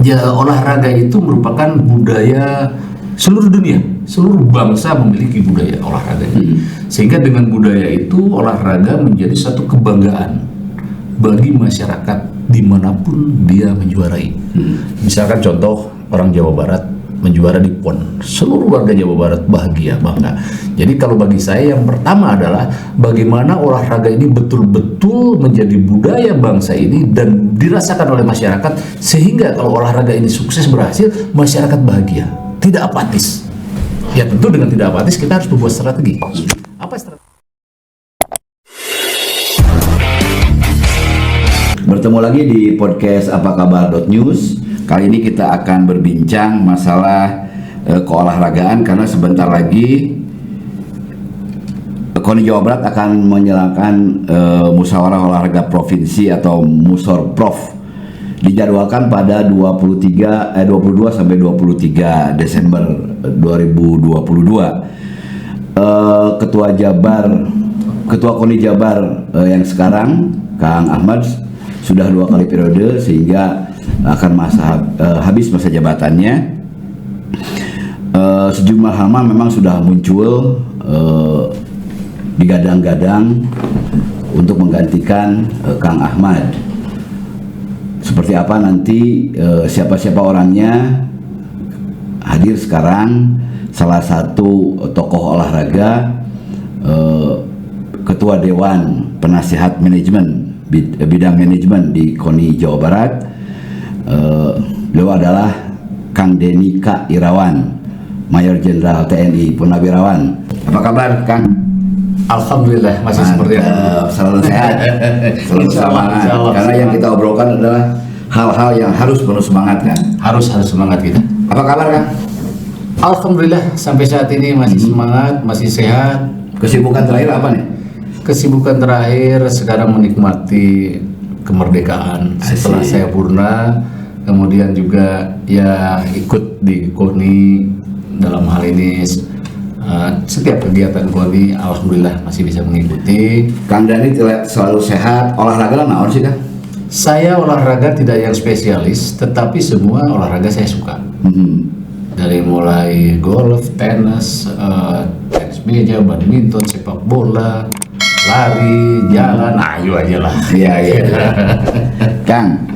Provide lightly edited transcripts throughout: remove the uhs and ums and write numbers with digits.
Ya, olahraga itu merupakan budaya seluruh dunia, seluruh bangsa memiliki budaya olahraga. Sehingga dengan budaya itu olahraga menjadi satu kebanggaan bagi masyarakat dimanapun dia menjuarai. Misalkan contoh orang Jawa Barat menjuara di PON, seluruh warga Jawa Barat bahagia, bangga. Jadi kalau bagi saya yang pertama adalah bagaimana olahraga ini betul-betul menjadi budaya bangsa ini dan dirasakan oleh masyarakat, sehingga kalau olahraga ini sukses berhasil, masyarakat bahagia, tidak apatis. Ya tentu dengan tidak apatis kita harus membuat strategi. Apa strategi? Bertemu lagi di podcast apakabar.news. Kali ini kita akan berbincang masalah keolahragaan, karena sebentar lagi KONI Jawa Barat akan menyelenggarkan musyawarah olahraga provinsi atau Musorprof. Dijadwalkan pada 22 sampai 23 Desember 2022. Ketua KONI Jabar yang sekarang, Kang Ahmad, sudah 2 kali periode, sehingga akan habis masa jabatannya. Sejumlah nama memang sudah muncul digadang-gadang untuk menggantikan Kang Ahmad. Seperti apa nanti, siapa-siapa orangnya hadir sekarang. Salah satu tokoh olahraga, Ketua Dewan Penasihat Manajemen bidang manajemen di KONI Jawa Barat. Beliau adalah Kang Denny K. Irawan, Mayor Jenderal TNI Purnawirawan. Apa kabar, Kang? Alhamdulillah masih seperti itu. Selalu sehat, selalu semangat. Karena yang kita obrolkan adalah hal-hal yang harus penuh semangat, kan? Harus semangat kita. Apa kabar, Kang? Alhamdulillah sampai saat ini masih semangat, masih sehat. Kesibukan terakhir apa nih? Kesibukan terakhir sekarang menikmati kemerdekaan setelah saya purna, kemudian juga ya ikut di KONI dalam hal ini. Setiap kegiatan KONI alhamdulillah masih bisa mengikuti. Kang Denny selalu sehat. Olahraga naon sih, Kang? Saya olahraga tidak yang spesialis, tetapi semua olahraga saya suka. Dari mulai golf, tenis meja, badminton, sepak bola, lari, jalan, ayo aja lah. Iya. Kang,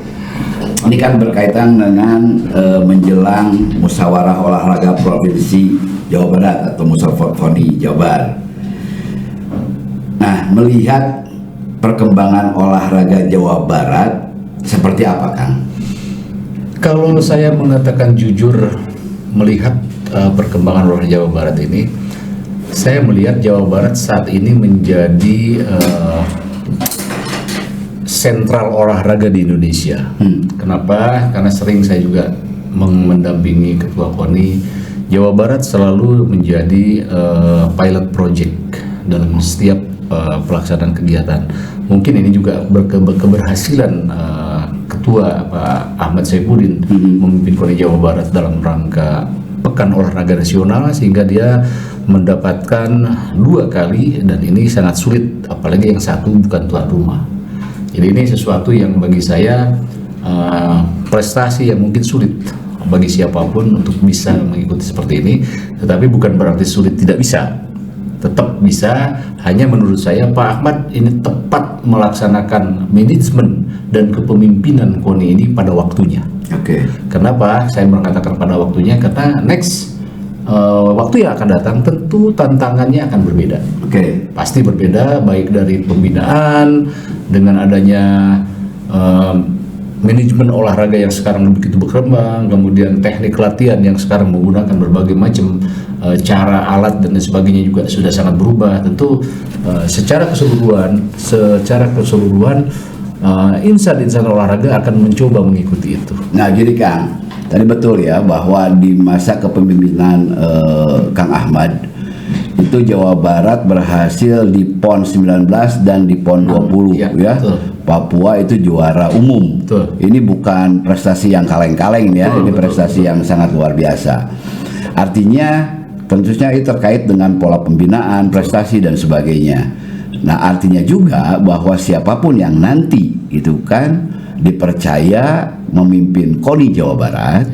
ini kan berkaitan dengan menjelang musyawarah olahraga provinsi Jawa Barat atau Musorprof KONI Jabar. Nah, melihat perkembangan olahraga Jawa Barat seperti apa, Kang? Kalau saya mengatakan jujur melihat perkembangan olahraga Jawa Barat ini, saya melihat Jawa Barat saat ini menjadi sentral olahraga di Indonesia. Kenapa? Karena sering saya juga mendampingi ketua KONI. Jawa Barat selalu menjadi pilot project dalam setiap pelaksanaan kegiatan. Mungkin ini juga keberhasilan Ketua Pak Ahmad Saifuddin memimpin KONI Jawa Barat dalam rangka Pekan Olahraga Nasional, sehingga dia mendapatkan 2 kali, dan ini sangat sulit, apalagi yang satu bukan tuan rumah. Jadi ini sesuatu yang bagi saya prestasi yang mungkin sulit bagi siapapun untuk bisa mengikuti seperti ini. Tetapi bukan berarti sulit tidak bisa, tetap bisa. Hanya menurut saya Pak Ahmad ini tepat melaksanakan manajemen dan kepemimpinan KONI ini pada waktunya. Oke. Kenapa saya mengatakan pada waktunya? Karena next waktu yang akan datang tentu tantangannya akan berbeda. Oke. Pasti berbeda, baik dari pembinaan dengan adanya manajemen olahraga yang sekarang begitu berkembang, kemudian teknik latihan yang sekarang menggunakan berbagai macam cara, alat dan sebagainya juga sudah sangat berubah. Tentu secara keseluruhan insan olahraga akan mencoba mengikuti itu. Nah, jadi Kang, tadi betul ya bahwa di masa kepemimpinan Kang Ahmad itu Jawa Barat berhasil di PON 19 dan di PON 20 ya. Betul. Papua itu juara umum. Betul. Ini bukan prestasi yang kaleng-kaleng ya, ini prestasi yang sangat luar biasa. Artinya tentunya itu terkait dengan pola pembinaan, prestasi dan sebagainya. Nah, artinya juga bahwa siapapun yang nanti itu kan dipercaya memimpin KONI Jawa Barat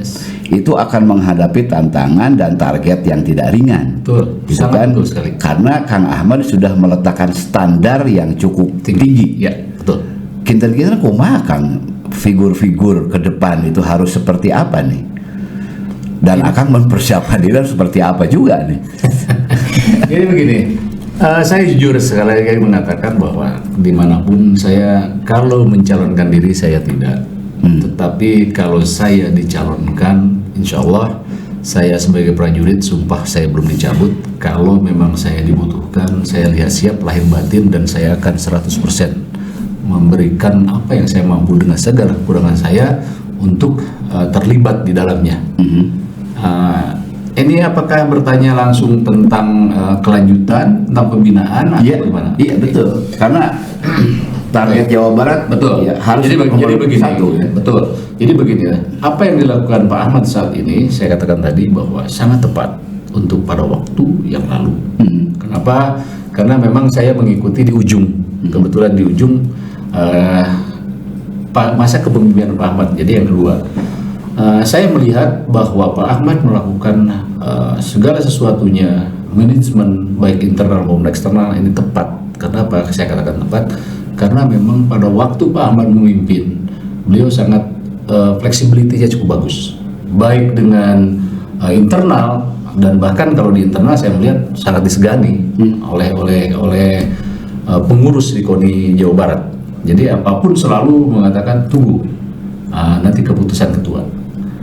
itu akan menghadapi tantangan dan target yang tidak ringan. Betul, Gitu sangat kan? betul sekali. Karena Kang Ahmad sudah meletakkan standar yang cukup tinggi. Ya, betul. Kinten-kinten kumaha Kang, figur-figur ke depan itu harus seperti apa nih? Dan akan mempersiapkan diri seperti apa juga nih? Jadi begini, saya jujur sekali lagi mengatakan bahwa dimanapun saya, kalau mencalonkan diri saya tidak. Tetapi kalau saya dicalonkan, insya Allah saya sebagai prajurit sumpah saya belum dicabut. Kalau memang saya dibutuhkan, saya lihat siap lahir batin dan saya akan 100% memberikan apa yang saya mampu dengan segala kekurangan saya untuk terlibat di dalamnya. Ini apakah bertanya langsung tentang kelanjutan, tentang pembinaan atau bagaimana? Iya betul. Karena target Jawa Barat Betul. ya, harus jadi begini. satu. Ya. Betul. Jadi begini, apa yang dilakukan Pak Ahmad saat ini, saya katakan tadi bahwa sangat tepat untuk pada waktu yang lalu. Kenapa? Karena memang saya mengikuti di ujung, kebetulan di ujung masa kepemimpinan Pak Ahmad. Jadi yang kedua, saya melihat bahwa Pak Ahmad melakukan segala sesuatunya, manajemen baik internal maupun eksternal ini tepat. Kenapa saya katakan tepat? Karena memang pada waktu Pak Ahmad memimpin, beliau sangat fleksibilitasnya cukup bagus, baik dengan internal dan bahkan kalau di internal saya melihat sangat disegani oleh pengurus di KONI Jawa Barat. Jadi apapun selalu mengatakan tunggu nanti keputusan ketua.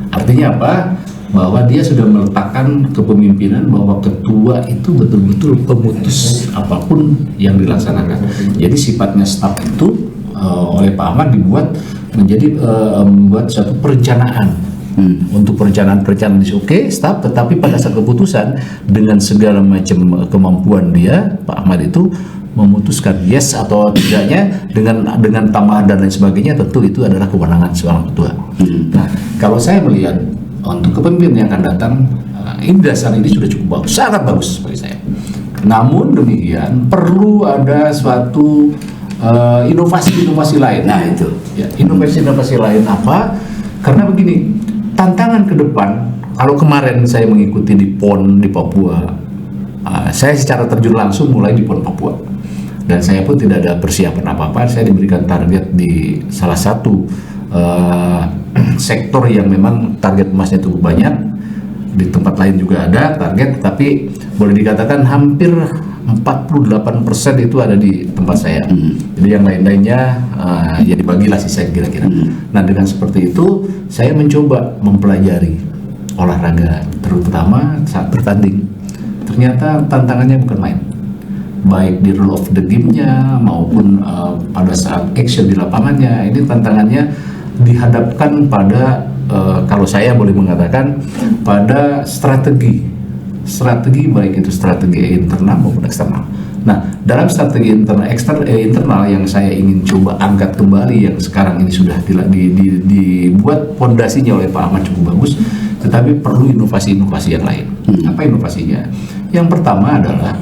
Artinya apa? Bahwa dia sudah meletakkan kepemimpinan bahwa ketua itu betul-betul pemutus apapun yang dilaksanakan. Jadi sifatnya staf itu oleh Pak Ahmad dibuat menjadi membuat suatu perencanaan untuk perencanaan oke, staf, tetapi pada saat keputusan dengan segala macam kemampuan dia, Pak Ahmad itu memutuskan yes atau tidaknya dengan tambahan dan lain sebagainya, tentu itu adalah kewenangan seorang ketua. Nah, kalau saya melihat untuk kepemimpinan yang akan datang, ini dasar ini sudah cukup bagus, sangat bagus bagi saya. Namun demikian perlu ada suatu inovasi-inovasi lain. Nah itu, ya, inovasi-inovasi lain apa? Karena begini, tantangan ke depan. Kalau kemarin saya mengikuti di PON di Papua, saya secara terjun langsung mulai di PON Papua, dan saya pun tidak ada persiapan apa-apa. Saya diberikan target di salah satu sektor yang memang target emasnya cukup banyak. Di tempat lain juga ada target, tapi boleh dikatakan hampir 48% itu ada di tempat saya. Jadi yang lain-lainnya ya dibagilah sisa kira-kira. Nah, dengan seperti itu saya mencoba mempelajari olahraga, terutama saat bertanding. Ternyata tantangannya bukan main, baik di rule of the game-nya maupun pada saat action di lapangannya. Ini tantangannya dihadapkan pada kalau saya boleh mengatakan pada strategi baik itu strategi internal maupun eksternal. Nah, dalam strategi internal yang saya ingin coba angkat kembali, yang sekarang ini sudah dibuat fondasinya oleh Pak Ahmad cukup bagus, tetapi perlu inovasi-inovasi yang lain. Apa inovasinya? Yang pertama adalah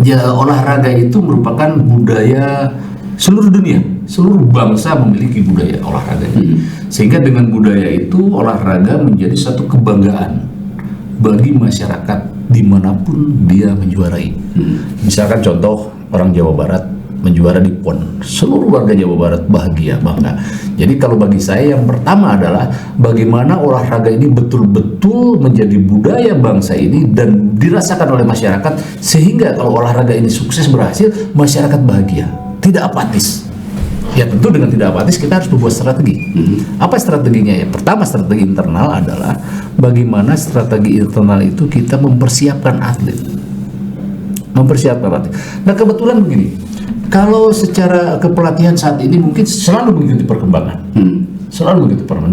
ya, olahraga itu merupakan budaya seluruh dunia, seluruh bangsa memiliki budaya olahraga. Sehingga dengan budaya itu olahraga menjadi satu kebanggaan bagi masyarakat dimanapun dia menjuarai. Misalkan contoh orang Jawa Barat menjuara di PON, seluruh warga Jawa Barat bahagia, bangga. Jadi kalau bagi saya yang pertama adalah bagaimana olahraga ini betul-betul menjadi budaya bangsa ini dan dirasakan oleh masyarakat, sehingga kalau olahraga ini sukses berhasil, masyarakat bahagia, tidak apatis. Ya tentu dengan tidak apatis kita harus membuat strategi. Apa strateginya ya? Pertama, strategi internal adalah bagaimana strategi internal itu kita mempersiapkan atlet. Nah, kebetulan begini, kalau secara kepelatihan saat ini mungkin selalu mengikuti perkembangan,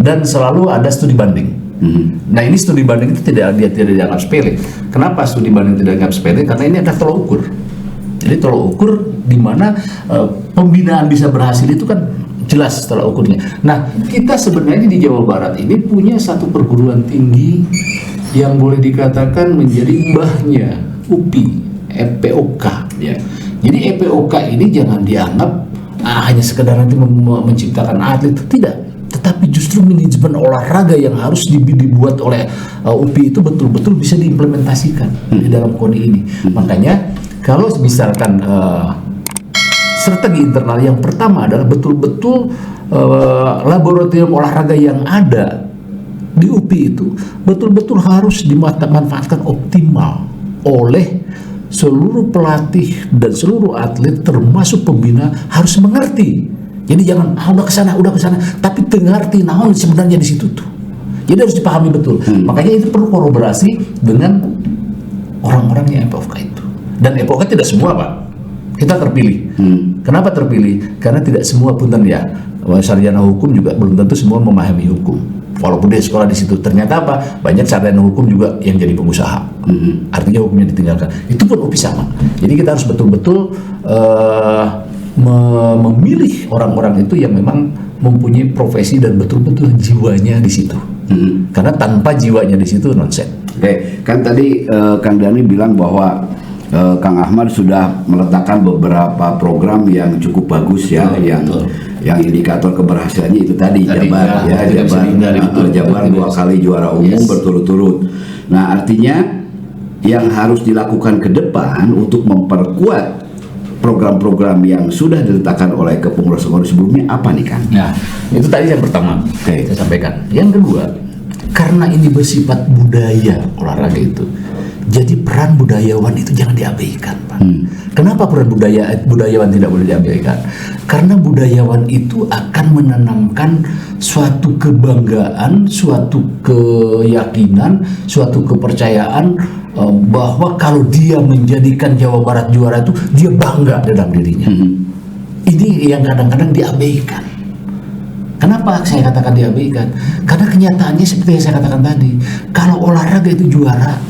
dan selalu ada studi banding. Nah, ini studi banding itu tidak dianggap sepele. Kenapa studi banding tidak dianggap sepele? Karena ini adalah tolok ukur. Jadi tolok ukur di mana pembinaan bisa berhasil itu kan jelas tolak ukurnya. Nah, kita sebenarnya di Jawa Barat ini punya satu perguruan tinggi yang boleh dikatakan menjadi mbahnya UPI, EPOK. Ya. Jadi EPOK ini jangan dianggap hanya sekedar nanti menciptakan atlet, tidak. tetapi justru manajemen olahraga yang harus dibuat oleh UPI itu betul-betul bisa diimplementasikan di dalam KONI ini. Makanya kalau misalkan strategi internal yang pertama adalah betul-betul laboratorium olahraga yang ada di UPI itu betul-betul harus dimanfaatkan optimal oleh seluruh pelatih dan seluruh atlet, termasuk pembina, harus mengerti. Jadi jangan udah kesana, tapi ngerti naon sebenarnya di situ tuh. Jadi harus dipahami betul. Makanya itu perlu kolaborasi dengan orang-orang yang FOK itu. Dan FOK tidak semua, Pak. Kita terpilih. Kenapa terpilih? Karena tidak semua punten ya. Sarjana hukum juga belum tentu semua memahami hukum. Walaupun dia sekolah di situ, ternyata apa? Banyak sarjana hukum juga yang jadi pengusaha. Artinya hukumnya ditinggalkan. Itu pun UPI sama. Jadi kita harus betul-betul memilih orang-orang itu yang memang mempunyai profesi dan betul-betul jiwanya di situ. Karena tanpa jiwanya di situ nonsen. Oke, kan tadi Kang Dhani bilang bahwa Kang Ahmad sudah meletakkan beberapa program yang cukup bagus ya, yang indikator keberhasilannya itu tadi Jabar Jabar 2 kali juara umum berturut-turut. Nah, artinya yang harus dilakukan ke depan untuk memperkuat program-program yang sudah diletakkan oleh kepengurusan KONI sebelumnya apa nih Kang? Nah, itu tadi yang pertama saya sampaikan. Yang kedua, karena ini bersifat budaya olahraga itu, jadi peran budayawan itu jangan diabaikan, Pak. Kenapa peran budayawan tidak boleh diabaikan? Karena budayawan itu akan menanamkan suatu kebanggaan, suatu keyakinan, suatu kepercayaan bahwa kalau dia menjadikan Jawa Barat juara itu, dia bangga dalam dirinya. Ini yang kadang-kadang diabaikan. Kenapa saya katakan diabaikan? Karena kenyataannya seperti yang saya katakan tadi, kalau olahraga itu juara,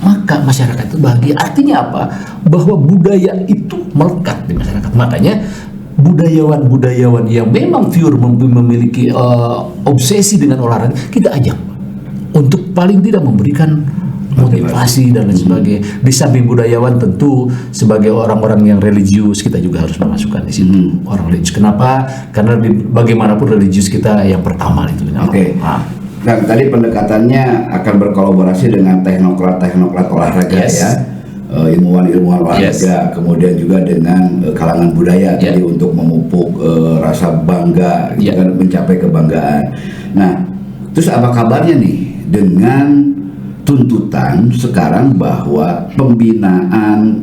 maka masyarakat itu bahagia. Artinya apa? Bahwa budaya itu melekat di masyarakat. Makanya budayawan-budayawan yang memang pure memiliki obsesi dengan olahraga, kita ajak untuk paling tidak memberikan motivasi dan lain sebagainya. Di samping budayawan tentu sebagai orang-orang yang religius, kita juga harus memasukkan di situ orang religius. Kenapa? Karena bagaimanapun religius kita yang pertama itu. Oke. Nah, tadi pendekatannya akan berkolaborasi dengan teknokrat olahraga ya, ilmuwan olahraga, kemudian juga dengan kalangan budaya tadi untuk memupuk rasa bangga, kan, mencapai kebanggaan. Nah, terus apa kabarnya nih dengan tuntutan sekarang bahwa pembinaan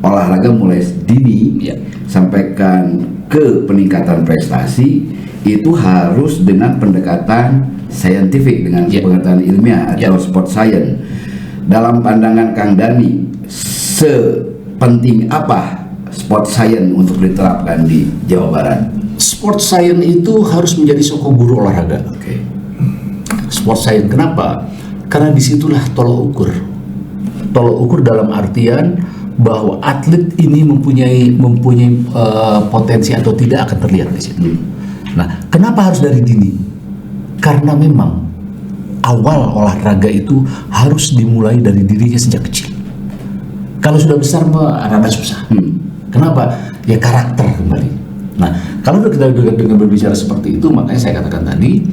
olahraga mulai dini sampaikan ke peningkatan prestasi itu harus dengan pendekatan saintifik, dengan pengetahuan ilmiah atau sport science. Dalam pandangan Kang Dhani, sepenting apa sport science untuk diterapkan di Jawa Barat? Sport science itu harus menjadi soko guru olahraga. Sport science kenapa? Karena disitulah tolok ukur. Tolok ukur dalam artian bahwa atlet ini mempunyai potensi atau tidak akan terlihat di situ. Nah, kenapa harus dari dini? Karena memang awal olahraga itu harus dimulai dari dirinya sejak kecil. Kalau sudah besar agak susah. Kenapa? Ya karakter kembali. Nah, kalau kita dengan berbicara seperti itu, makanya saya katakan tadi,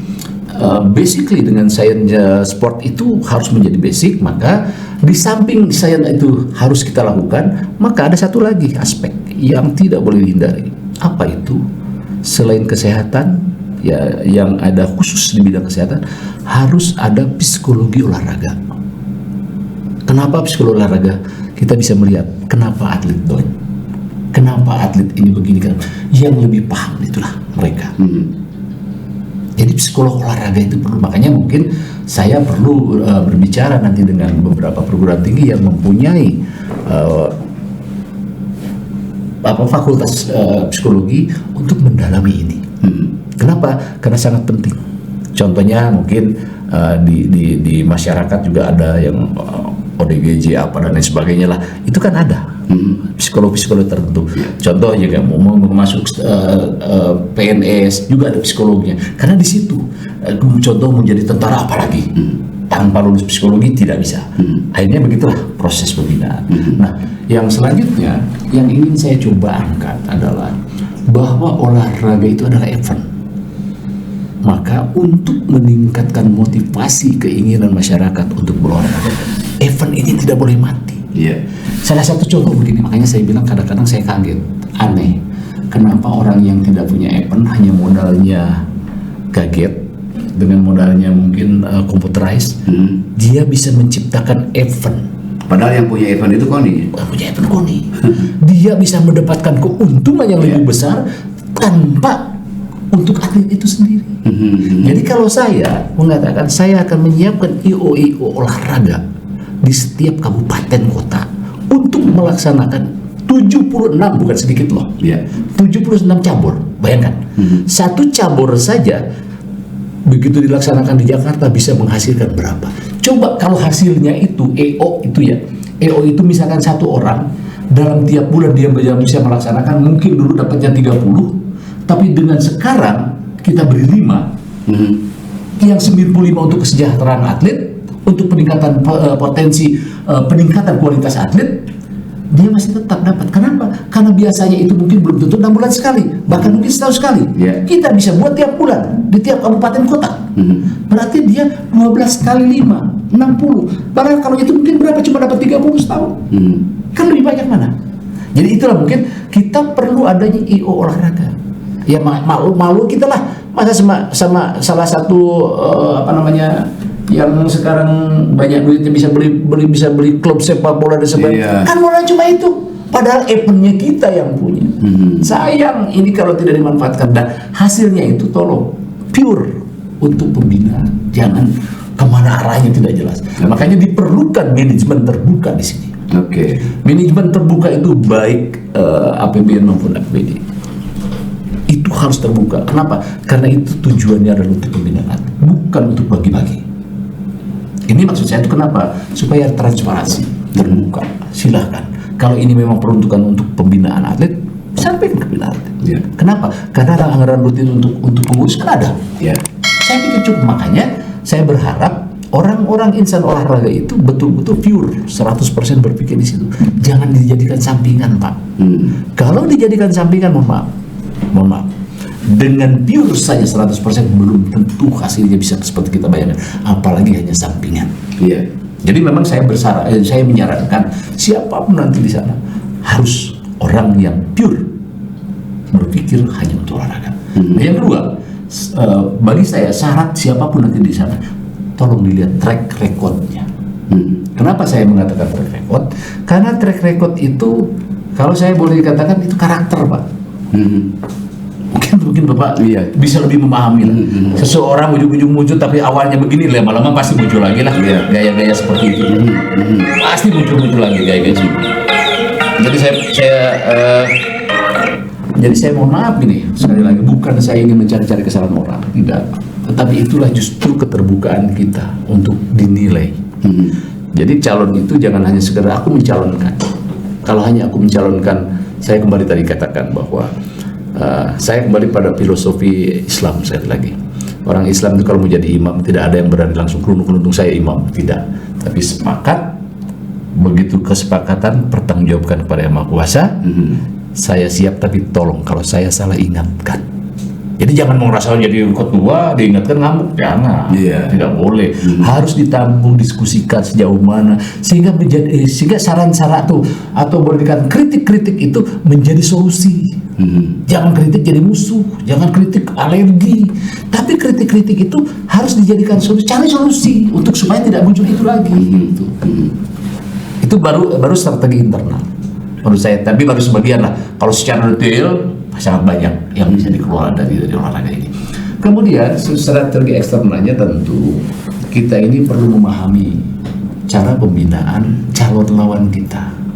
basically dengan sains sport itu harus menjadi basic. Maka di samping sains itu harus kita lakukan, maka ada satu lagi aspek yang tidak boleh dihindari. Apa itu? Selain kesehatan, ya yang ada khusus di bidang kesehatan, harus ada psikologi olahraga. Kenapa psikologi olahraga? Kita bisa melihat kenapa atlet down, kenapa atlet ini begini kan. Yang lebih paham itulah mereka. Jadi psikolog olahraga itu perlu. Makanya mungkin saya perlu berbicara nanti dengan beberapa perguruan tinggi yang mempunyai fakultas psikologi untuk mendalami ini. Kenapa? Karena sangat penting. Contohnya mungkin di masyarakat juga ada yang ODGJ apa dan lain sebagainya lah. Itu kan ada psikolog-psikolog tertentu. Contoh juga mau masuk PNS juga ada psikolognya. Karena di situ contoh menjadi tentara apalagi tanpa lulus psikologi tidak bisa. Akhirnya begitulah proses pembinaan. Nah, yang selanjutnya yang ingin saya coba angkat adalah bahwa olahraga itu adalah event. Maka untuk meningkatkan motivasi keinginan masyarakat untuk berolahraga, event ini tidak boleh mati. Iya. Salah satu contoh begini, makanya saya bilang kadang-kadang saya kaget, aneh, kenapa orang yang tidak punya event hanya modalnya kaget dengan modalnya mungkin computerized, dia bisa menciptakan event. Padahal yang punya event itu KONI. Punya event KONI. Dia bisa mendapatkan keuntungan yang lebih besar tanpa untuk atlet itu sendiri. Jadi kalau saya mengatakan saya akan menyiapkan IO olahraga di setiap kabupaten kota untuk melaksanakan 76, bukan sedikit loh. 76 cabur. Bayangkan. Satu cabur saja begitu dilaksanakan di Jakarta bisa menghasilkan berapa? Coba kalau hasilnya itu EO itu misalkan satu orang dalam tiap bulan dia bisa melaksanakan, mungkin dulu dapatnya 30, tapi dengan sekarang kita beri 5, yang 95 untuk kesejahteraan atlet, untuk peningkatan potensi peningkatan kualitas atlet, dia masih tetap dapat. Kenapa? Karena biasanya itu mungkin belum tentu 6 bulan sekali, bahkan mungkin setahun sekali. Kita bisa buat tiap bulan di tiap kabupaten kota. Berarti dia 12 kali 5, 60. Padahal kalau itu mungkin berapa? Cuma dapat 30 setahun. Kan lebih banyak mana? Jadi itulah mungkin kita perlu adanya IO olahraga. Ya malu kita lah, masa sama salah satu yang sekarang banyak duitnya bisa beli klub sepak bola dan sebagainya. Kan modal cuma itu, padahal eventnya kita yang punya. Sayang ini kalau tidak dimanfaatkan, dan hasilnya itu tolong pure untuk pembinaan, jangan kemana arahnya tidak jelas. Makanya diperlukan manajemen terbuka di sini. Manajemen terbuka itu baik APBN maupun APBD. Itu harus terbuka. Kenapa? Karena itu tujuannya adalah untuk pembinaan, bukan untuk bagi-bagi. Ini maksud saya itu kenapa? Supaya transparansi, terbuka. Silahkan. Kalau ini memang peruntukan untuk pembinaan atlet, sampaikan ke pembinaan atlet. Kenapa? Karena anggaran rutin untuk pengurus kan ada. Saya pikir cukup. Makanya saya berharap orang-orang insan olahraga itu betul-betul pure, 100% berpikir di situ. Jangan dijadikan sampingan, Pak. Kalau dijadikan sampingan, mohon maaf, dengan pure saja 100% belum tentu hasilnya bisa seperti kita bayangkan, apalagi hanya sampingan. Jadi memang saya menyarankan siapapun nanti di sana harus orang yang pure berpikir hanya untuk olahraga. Yang kedua, bagi saya syarat siapapun nanti di sana, tolong dilihat track recordnya. Kenapa saya mengatakan track record? Karena track record itu, kalau saya boleh dikatakan, itu karakter, Pak. Mungkin Bapak bisa lebih memahami lah. Seseorang ujung-ujung muncul tapi awalnya begini, lama-lama pasti muncul lagi lah gaya-gaya seperti itu. Pasti muncul lagi gaya-gaya itu. Jadi saya mohon maaf gini, sekali lagi, bukan saya ingin mencari-cari kesalahan orang, tidak. Tetapi itulah justru keterbukaan kita untuk dinilai. Jadi calon itu jangan hanya sekedar aku mencalonkan. Kalau hanya aku mencalonkan, saya kembali tadi katakan bahwa saya kembali pada filosofi Islam sekali lagi. Orang Islam itu kalau mau jadi imam, tidak ada yang berani langsung kerunung-kerunung saya imam, tidak. Tapi sepakat, begitu kesepakatan pertanggungjawabkan kepada Yang Maha Kuasa. Saya siap, tapi tolong kalau saya salah ingatkan. Jadi jangan merasa jadi ketua diingatkan ngamuk, jangan. Tidak boleh. Harus ditampung, diskusikan sejauh mana sehingga saran-saran atau berikan kritik-kritik itu menjadi solusi. Jangan kritik jadi musuh, jangan kritik alergi, tapi kritik-kritik itu harus dijadikan solusi, cari solusi untuk supaya tidak muncul itu lagi. Itu baru strategi internal menurut saya, tapi baru sebagian lah. Kalau secara detail sangat banyak yang bisa dikeluarkan dari olahraga ini. Kemudian strategi eksternalnya tentu kita ini perlu memahami cara pembinaan calon lawan kita.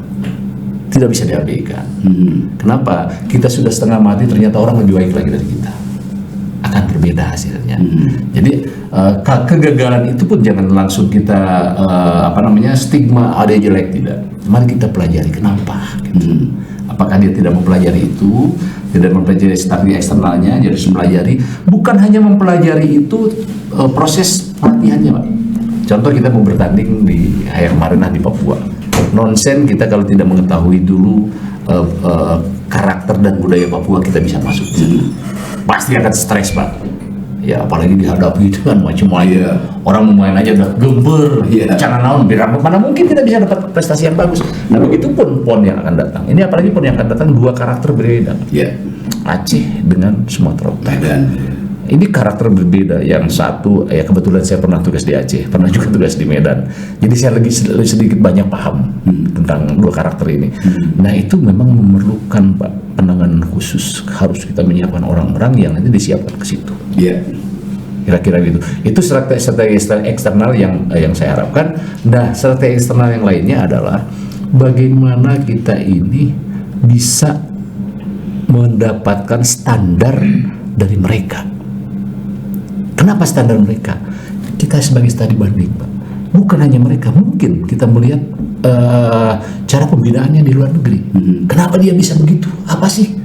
Tidak bisa diabaikan. Kenapa? Kita sudah setengah mati, ternyata orang lebih baik lagi dari kita. Akan berbeda hasilnya. Jadi kegagalan itu pun jangan langsung kita stigma ada yang jelek, tidak. Mari kita pelajari kenapa. Apakah dia tidak mempelajari itu, tidak mempelajari strategi eksternalnya, jadi harus mempelajari. Bukan hanya mempelajari itu proses pelatihannya, Pak. Contoh kita mau bertanding di kemarin di Papua. Nonsen kita kalau tidak mengetahui dulu karakter dan budaya Papua, kita bisa masuk. Pasti akan stres, Pak. Ya apalagi dihadapi dengan macam-macam. Iya. Orang mau main aja udah gember, Iya. jangan naon, mana mungkin kita bisa dapat prestasi yang bagus. Nah begitupun PON yang akan datang. Ini apalagi PON yang akan datang dua karakter berbeda. Ya. Aceh dengan Sumatera Utara. Medan. Ini karakter berbeda. Yang satu, ya kebetulan saya pernah tugas di Aceh, pernah juga tugas di Medan. Jadi saya sedikit banyak paham tentang dua karakter ini. Nah itu memang memerlukan Pak penanganan khusus. Harus kita menyiapkan orang-orang yang nanti disiapkan ke situ. Iya. Kira-kira gitu. Itu strategi eksternal yang saya harapkan. Nah strategi eksternal yang lainnya adalah bagaimana kita ini bisa mendapatkan standar dari mereka. Kenapa standar mereka? Kita sebagai studi banding, Pak. Bukan hanya mereka, mungkin kita melihat cara pembinaannya di luar negeri. Kenapa dia bisa begitu? Apa sih?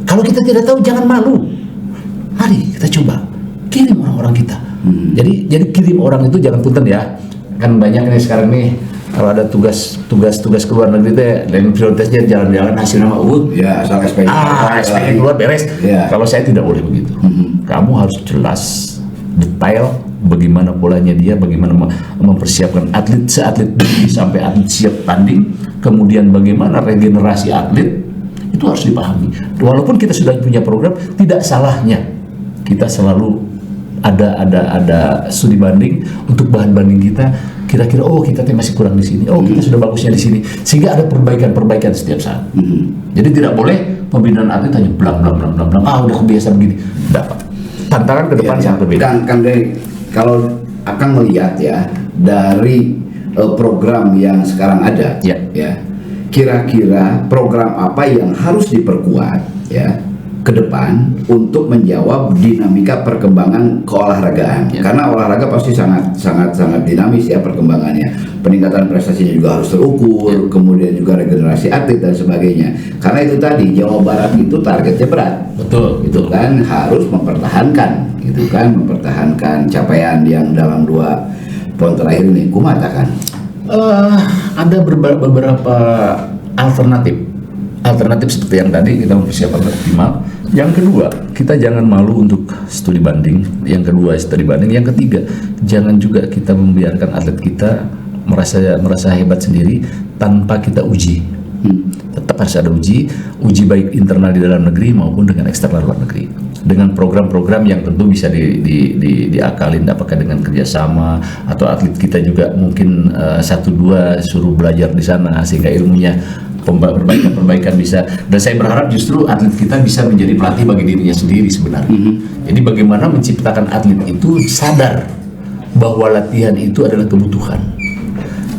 Kalau kita tidak tahu, jangan malu. Mari kita coba kirim orang-orang kita. Jadi kirim orang itu jangan punten ya. Kan banyak nih sekarang nih kalau ada tugas ke luar negeri teh, dan prioritasnya jalan-jalan hasil nama Ya, asal SPG. SPG keluar beres. Ya. Kalau saya tidak boleh begitu. Kamu harus jelas, detail bagaimana polanya dia, bagaimana mempersiapkan atlet seatlet dini sampai atlet siap tanding, kemudian bagaimana regenerasi atlet itu harus dipahami. Walaupun kita sudah punya program, tidak salahnya kita selalu ada studi banding untuk bahan banding kita. Kira-kira kita masih kurang di sini, kita sudah bagusnya di sini, sehingga ada perbaikan setiap saat. Jadi tidak boleh pembinaan atlet hanya blang, udah kebiasaan begini. Dapat tantangan ke depan sangat berbeda. Kan dari kalau akan melihat ya dari program yang sekarang ada, Ya. kira-kira program apa yang harus diperkuat ya ke depan untuk menjawab dinamika perkembangan keolahragaan. Ya. Karena olahraga pasti sangat dinamis ya perkembangannya. Peningkatan prestasinya juga harus terukur, kemudian juga regenerasi atlet dan sebagainya. Karena itu tadi Jawa Barat itu targetnya berat. Betul. Itu kan harus mempertahankan capaian yang dalam 2 PON terakhir ini. Kumatakan Ada beberapa alternatif seperti yang tadi kita mempersiapkan optimal. Yang kedua, kita jangan malu untuk studi banding. Yang kedua, studi banding. Yang ketiga, jangan juga kita membiarkan atlet kita merasa hebat sendiri tanpa kita uji. Tetap harus ada uji baik internal di dalam negeri maupun dengan eksternal luar negeri. Dengan program-program yang tentu bisa diakalin, apakah dengan kerjasama atau atlet kita juga mungkin 1-2 suruh belajar di sana sehingga ilmunya perbaikan bisa. Dan saya berharap justru atlet kita bisa menjadi pelatih bagi dirinya sendiri sebenarnya. Jadi bagaimana menciptakan atlet itu sadar bahwa latihan itu adalah kebutuhan,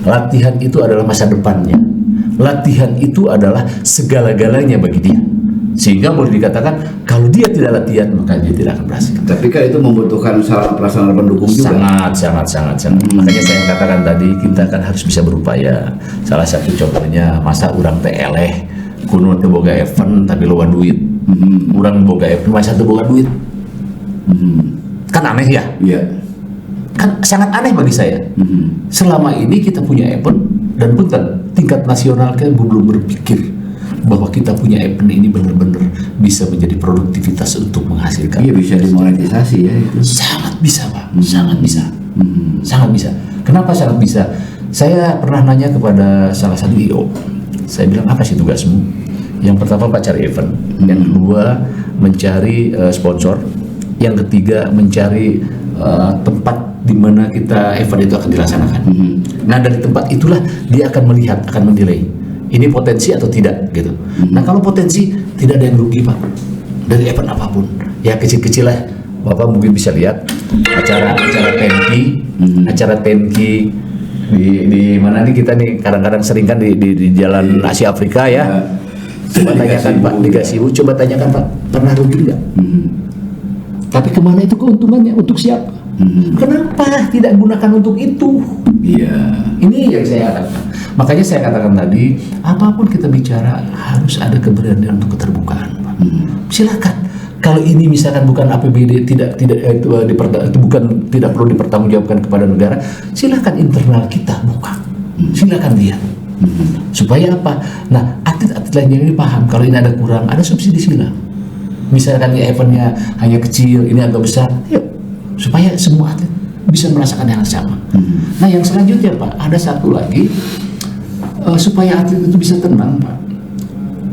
latihan itu adalah masa depannya, latihan itu adalah segala-galanya bagi dia. Sehingga boleh dikatakan kalau dia tidak latihan maka dia tidak akan berhasil. tapi kan itu membutuhkan sarana prasarana pendukung juga. Sangat. Makanya saya katakan tadi kita kan harus bisa berupaya. Salah satu contohnya masa urang teh eleh kuno teu boga event tapi loba duit. Urang boga event masa teu boga duit. Kan aneh ya? Iya. Kan sangat aneh bagi saya. Selama ini kita punya event dan punten tingkat nasional kan belum berpikir bahwa kita punya event ini benar-benar bisa menjadi produktivitas untuk menghasilkan. Iya, bisa dimonetisasi ya itu. Sangat bisa, Pak. Sangat bisa. Sangat bisa. Kenapa sangat bisa? Saya pernah nanya kepada salah satu IO. Saya bilang, apa sih tugasmu? Yang pertama, Pak, cari event. Yang kedua, mencari sponsor. Yang ketiga, mencari tempat di mana kita event itu akan dilaksanakan. Nah, dari tempat itulah dia akan melihat, akan menilai ini potensi atau tidak gitu. Nah kalau potensi tidak ada yang rugi, Pak, dari event apapun. Ya kecil-kecil lah. Bapak mungkin bisa lihat acara tenki di mana nih kita nih kadang-kadang sering kan di jalan Asia Afrika ya. Coba tanyakan Pak di Gasibu, coba tanyakan Pak, pernah rugi nggak? Tapi kemana itu keuntungannya? Untuk siapa? Kenapa tidak gunakan untuk itu? Iya. Ini yang saya katakan. Makanya saya katakan tadi, apapun kita bicara harus ada keberanian untuk keterbukaan, Pak. Silakan. Kalau ini misalkan bukan APBD tidak perlu dipertanggungjawabkan kepada negara, silakan internal kita buka. Silakan lihat. Supaya apa? Nah, atlet-atlet lainnya ini paham kalau ini ada kurang, ada subsidi silang. Misalkan eventnya hanya kecil, ini agak besar, yuk supaya semua atlet bisa merasakan yang sama. Nah yang selanjutnya Pak, ada satu lagi supaya atlet itu bisa tenang Pak.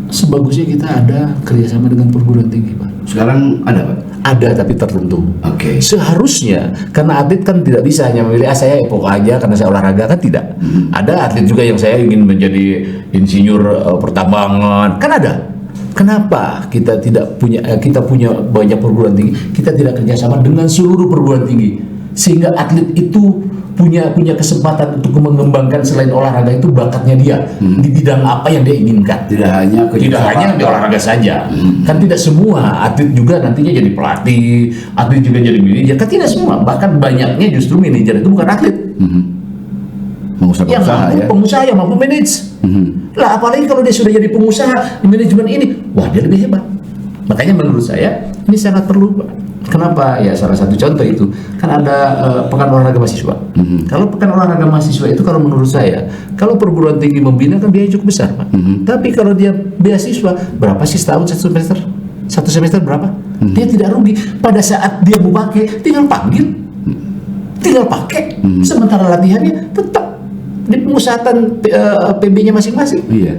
Sebagusnya kita ada kerjasama dengan perguruan tinggi Pak. Sekarang ada Pak? Ada tapi tertentu. Oke. Seharusnya karena atlet kan tidak bisa hanya memilih saya pokok aja karena saya olahraga kan tidak. Ada atlet juga yang saya ingin menjadi insinyur pertambangan kan ada. Kenapa kita tidak punya kita punya banyak perguruan tinggi, kita tidak kerjasama dengan seluruh perguruan tinggi sehingga atlet itu punya kesempatan untuk mengembangkan selain olahraga itu bakatnya dia di bidang apa yang dia inginkan. Tidak hanya di olahraga saja. Kan tidak semua atlet juga nantinya jadi pelatih, atlet juga jadi manajer. Kan tidak semua. Bahkan banyaknya justru manajer itu bukan atlet. Pengusaha yang mampu manage. Lah apalagi kalau dia sudah jadi pengusaha di manajemen ini, wah dia lebih hebat. Makanya menurut saya ini sangat perlu Pak. Kenapa? Ya salah satu contoh itu kan ada pekan olahraga mahasiswa. Kalau pekan olahraga mahasiswa itu kalau menurut saya, kalau perguruan tinggi membina kan biaya cukup besar Pak. Tapi kalau dia beasiswa, berapa sih setahun satu semester? Satu semester berapa? Dia tidak rugi. Pada saat dia mau pakai, tinggal panggil, tinggal pakai. Sementara latihannya tetap di pemusatan PB-nya masing-masing. Iya.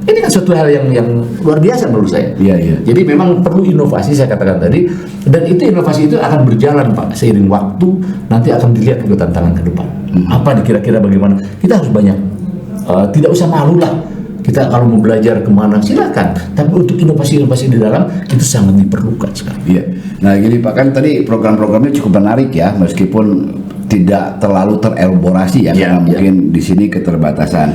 Ini kan suatu hal yang luar biasa menurut saya. Iya, iya. Jadi memang perlu inovasi saya katakan tadi, dan itu inovasi itu akan berjalan Pak seiring waktu, nanti akan dilihat ke tantangan ke depan. Apa kira-kira bagaimana? Kita harus banyak, tidak usah malu lah. Kita kalau mau belajar kemana silakan, tapi untuk inovasi-inovasi di dalam itu sangat diperlukan sekarang. Iya. Nah gini Pak, kan tadi program-programnya cukup menarik ya, meskipun tidak terlalu terelaborasi ya, karena mungkin di sini keterbatasan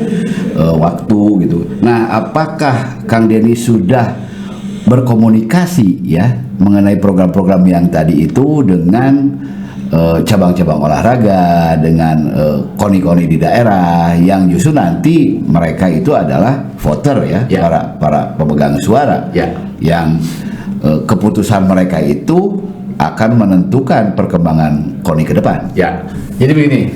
waktu gitu. Nah, apakah Kang Denny sudah berkomunikasi ya mengenai program-program yang tadi itu dengan cabang-cabang olahraga, dengan koni-koni di daerah yang justru nanti mereka itu adalah voter ya, para pemegang suara yang keputusan mereka itu akan menentukan perkembangan KONI ke depan. Ya, jadi begini,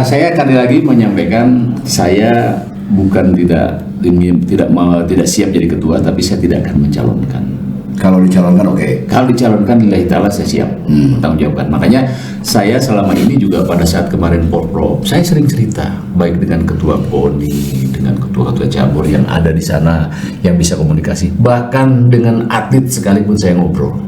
saya kali lagi menyampaikan saya bukan tidak siap jadi ketua, tapi saya tidak akan mencalonkan. Kalau dicalonkan oke. Kalau dicalonkan lillahi ta'ala saya siap bertanggung jawabkan. Makanya saya selama ini juga pada saat kemarin Porprov, saya sering cerita baik dengan ketua KONI, dengan ketua-ketua cabur yang ada di sana yang bisa komunikasi, bahkan dengan atlet sekalipun saya ngobrol.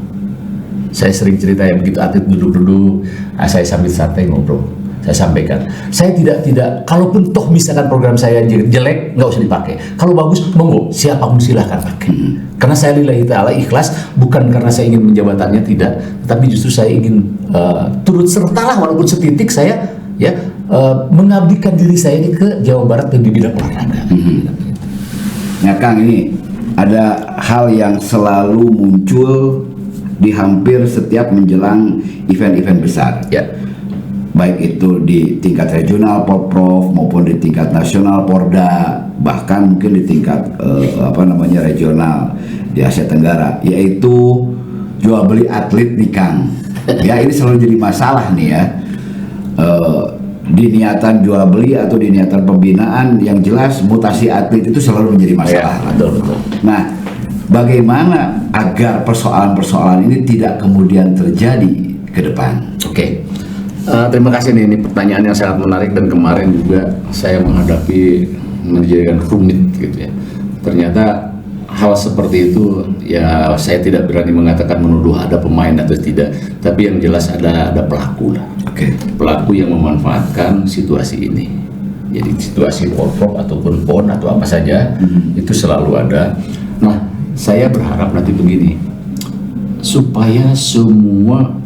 Saya sering cerita ya, begitu atlet duduk-duduk, saya sambil santai ngobrol. Saya sampaikan, saya tidak, kalaupun toh misalkan program saya jelek, nggak usah dipakai. Kalau bagus, monggo, siapapun silahkan pakai. Karena saya lillahi ta'ala ikhlas, bukan karena saya ingin menjabatannya, tidak. Tapi justru saya ingin turut sertalah walaupun setitik saya ya mengabdikan diri saya ini ke Jawa Barat dan di bidang olahraga. Nah Kang, ini ada hal yang selalu muncul di hampir setiap menjelang event-event besar. Ya. Baik itu di tingkat regional Porprov maupun di tingkat nasional Porda, bahkan mungkin di tingkat regional di Asia Tenggara, yaitu jual beli atlet nih Kang. Ya ini selalu jadi masalah nih ya. Di niatan jual beli atau di niatan pembinaan, yang jelas mutasi atlet itu selalu menjadi masalah. Ya, betul. Nah, bagaimana agar persoalan-persoalan ini tidak kemudian terjadi ke depan? Oke. Terima kasih nih, ini pertanyaan yang sangat menarik, dan kemarin juga saya menghadapi menjadikan rumit gitu ya. Ternyata hal seperti itu ya saya tidak berani mengatakan menuduh ada pemain atau tidak, tapi yang jelas ada pelaku lah. Pelaku yang memanfaatkan situasi ini. Jadi situasi Porprov ataupun PON atau apa saja itu selalu ada. Nah, saya berharap nanti begini, supaya semua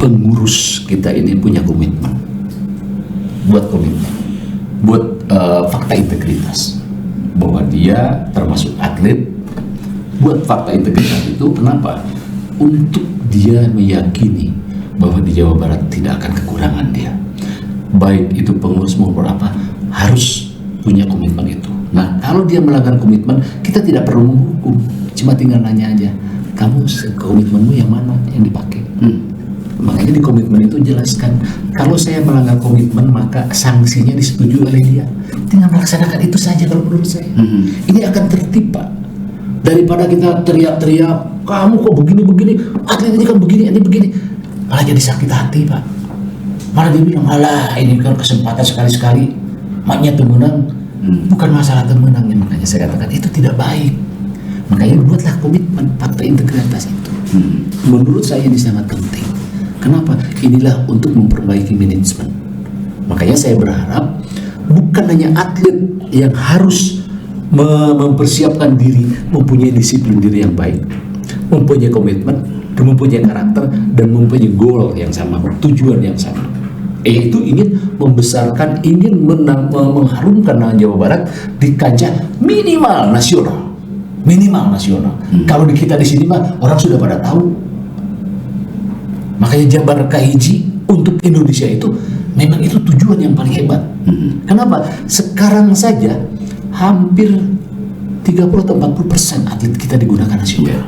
pengurus kita ini punya komitmen, buat fakta integritas, bahwa dia termasuk atlet. Buat fakta integritas itu kenapa? Untuk dia meyakini bahwa di Jawa Barat tidak akan kekurangan dia, baik itu pengurus maupun apa, harus punya komitmen itu. Nah, kalau dia melanggar komitmen, kita tidak perlu menghukum, cuma tinggal nanya aja, kamu komitmenmu yang mana yang dipakai. Makanya di komitmen itu jelaskan, kalau saya melanggar komitmen maka sanksinya disetujui oleh dia. Tinggal melaksanakan itu saja kalau menurut saya. Ini akan tertib Pak. Daripada kita teriak-teriak, kamu kok begini-begini, atlet ini kan begini, ini begini, malah jadi sakit hati, Pak. Malah dia bilang, alah ini kan kesempatan sekali-sekali, maknya temenang, bukan masalah temenangnya. Makanya saya katakan itu tidak baik. Makanya buatlah komitmen fakta integritas itu. Menurut saya ini sangat penting. Kenapa? Inilah untuk memperbaiki manajemen. Makanya saya berharap bukan hanya atlet yang harus mempersiapkan diri, mempunyai disiplin diri yang baik, mempunyai komitmen, dan mempunyai karakter, dan mempunyai goal yang sama, tujuan yang sama. Yaitu ingin membesarkan, ingin mengharumkan nama Jawa Barat di kancah minimal nasional. Kalau di kita di sini mah orang sudah pada tahu. Makanya Jabar Kahiji untuk Indonesia itu memang itu tujuan yang paling hebat. Kenapa? Sekarang saja hampir 30 atau 40% atlet kita digunakan nasional.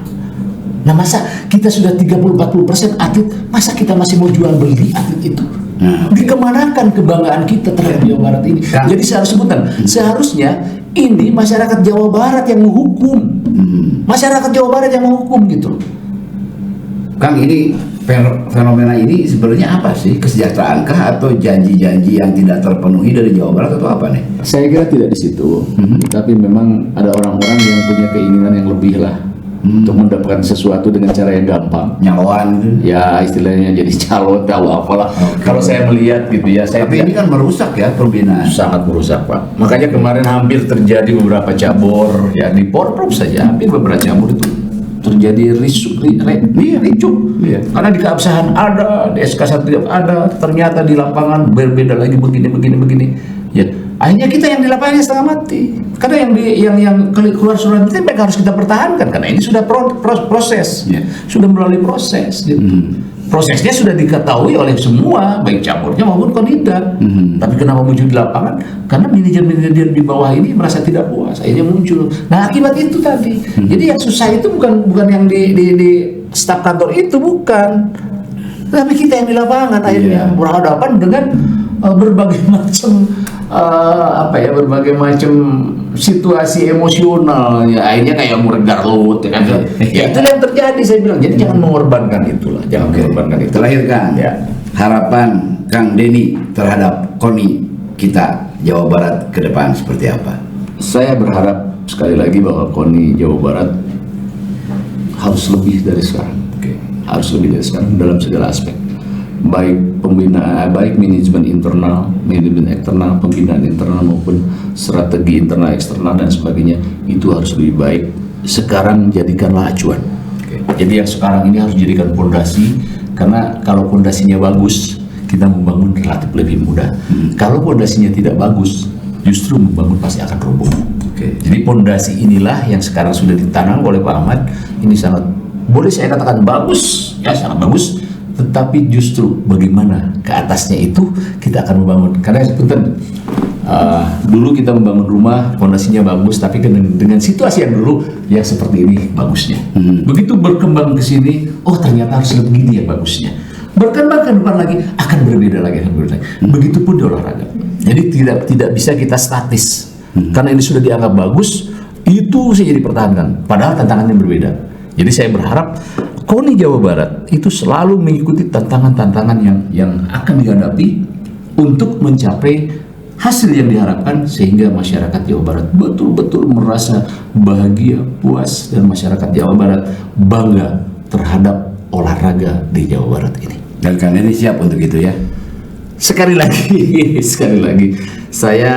Nah masa kita sudah 30-40% atlet, masa kita masih mau jual beli atlet itu? Dikemanakan kebanggaan kita terhadap Jawa Barat ini? Jadi saya harus sebutkan, seharusnya ini masyarakat Jawa Barat yang menghukum. Masyarakat Jawa Barat yang menghukum gitu. Kang, ini fenomena ini sebenarnya apa sih? KesejahteraanKah atau janji-janji yang tidak terpenuhi dari Jawa Barat atau apa nih? Saya kira tidak di situ, tapi memang ada orang-orang yang punya keinginan yang lebih lah untuk mendapatkan sesuatu dengan cara yang gampang, Nyalon gitu. ya istilahnya jadi calon tahu apalah. Kalau saya melihat gitu ya, Tapi ini kan merusak ya pembinaan. sangat merusak, Pak. Makanya kemarin hampir terjadi beberapa cabur ya di Porprov saja, hampir beberapa cabur itu terjadi ricuh. Iya. Karena di keabsahan ada, di SK1 ada, ternyata di lapangan berbeda lagi begini. Ya, akhirnya kita yang di lapangannya setengah mati. Karena yang keluar surat itu harus kita pertahankan karena ini sudah proses, sudah melalui proses. Gitu. Prosesnya sudah diketahui oleh semua, baik campurnya maupun konida. Tapi kenapa muncul di lapangan? Karena manajer-manajer di bawah ini merasa tidak puas, akhirnya muncul. Nah akibat itu tadi. Jadi yang susah itu bukan yang di staf kantor itu, bukan. Tapi kita yang di lapangan akhirnya berhadapan dengan berbagai macam berbagai macam situasi emosional ya, akhirnya kayak Garut ya kan. Ya itulah yang terjadi, saya bilang. Jadi jangan mengorbankan itulah, mengorbankan itu. Terakhir Kang, harapan Kang Denny terhadap KONI kita Jawa Barat ke depan seperti apa? Saya berharap sekali lagi bahwa KONI Jawa Barat harus lebih dari sekarang. Harus lebih dari sekarang dalam segala aspek. Baik pembinaan, baik manajemen internal, manajemen eksternal, pembinaan internal maupun strategi internal eksternal dan sebagainya, itu harus lebih baik. Sekarang jadikanlah acuan. Jadi yang sekarang ini harus jadikan fondasi, karena kalau fondasinya bagus, kita membangun relatif lebih mudah. Kalau fondasinya tidak bagus, justru membangun pasti akan roboh. Jadi fondasi inilah yang sekarang sudah ditanam oleh Pak Ahmad. Ini sangat, boleh saya katakan bagus, ya sangat bagus. Tetapi justru bagaimana ke atasnya itu kita akan membangun. Karena dulu kita membangun rumah fondasinya bagus, tapi dengan situasi yang dulu yang seperti ini bagusnya. Begitu berkembang ke sini, oh ternyata harus begini ya bagusnya. Berkembang ke depan lagi akan berbeda lagi. Begitupun di olahraga. Jadi tidak bisa kita statis. Karena ini sudah dianggap bagus, itu saja dipertahankan. Padahal tantangannya berbeda. Jadi saya berharap KONI Jawa Barat itu selalu mengikuti tantangan-tantangan yang akan dihadapi untuk mencapai hasil yang diharapkan, sehingga masyarakat Jawa Barat betul-betul merasa bahagia, puas, dan masyarakat Jawa Barat bangga terhadap olahraga di Jawa Barat ini. Dan Kang Denny siap untuk itu ya? Sekali lagi, saya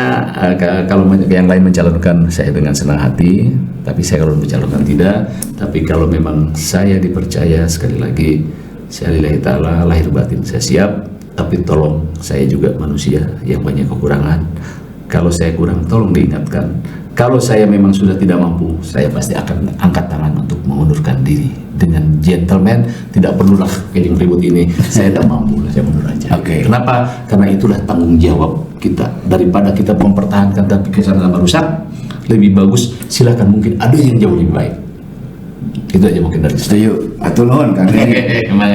kalau yang lain mencalonkan, saya dengan senang hati. Tapi saya kalau mencalonkan tidak. Tapi kalau memang saya dipercaya, sekali lagi, saya lillahi ta'ala, lahir batin saya siap. Tapi tolong, saya juga manusia yang banyak kekurangan. Kalau saya kurang, tolong diingatkan. Kalau saya memang sudah tidak mampu, saya pasti akan angkat tangan untuk mengundurkan diri dengan gentleman. Tidak perlulah kayak ribut ini. Saya tidak mampu, saya mundur aja. Kenapa? Karena itulah tanggung jawab kita. Daripada kita mempertahankan tapi kesana rusak, lebih bagus silakan, mungkin ada yang jauh lebih baik. Itu aja mungkin dari saya. Setuju. Atur nuhun Kang Denny. Emang